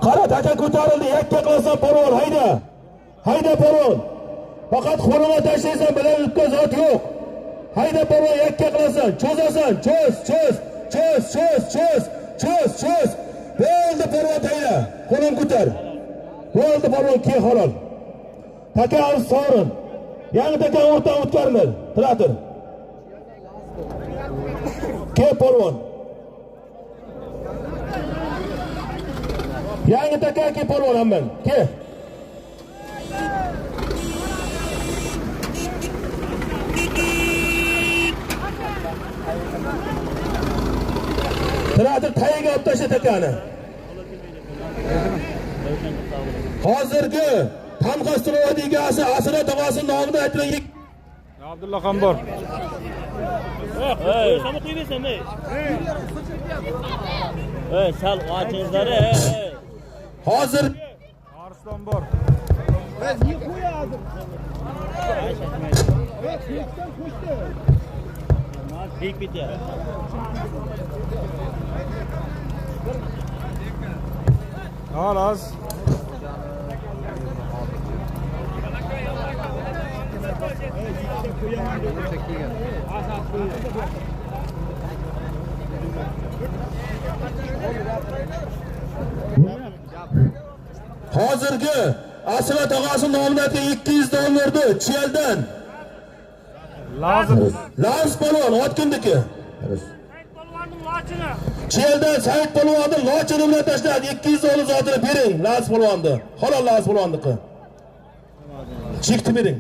Qara taka ko'tarildi, yakka qilasan polvon, hayda. Hayda polvon. Faqat qo'lini tashlaysan, bilan o'tgan zot yo'q. Hayda polvon, yakka qilasan, cho'zasan, cho'z. Bo'ldi polvon tayla. Qo'lin ko'tar. Bo'ldi polvon, ke halol. Taka avz sorin. Yangi taka o'rtadan o'tkarmir. Tiratir. Ke polvon. Yangi taka ke polvon hamman. Ke. Tiratir tayiga olib tasha takani. Hozirgi Tanqastirova egasi Asra tog'asi nomida aytilgan Abdulla Qambor. Sana qo'ymaysan, sal ochingizlar. hozir Arslan bor. Niye koyuyordu? Bek bitti. Al az. hozirgi Asra tog'asi nomidagi 200 dollarni Cheldan Laz polvon otgundiki. Cheldan Said polvonni lochini bilan tashladi. 200 dollar zotini bering Laz polvonni. Halol Laz polvonniki. Chekni bering.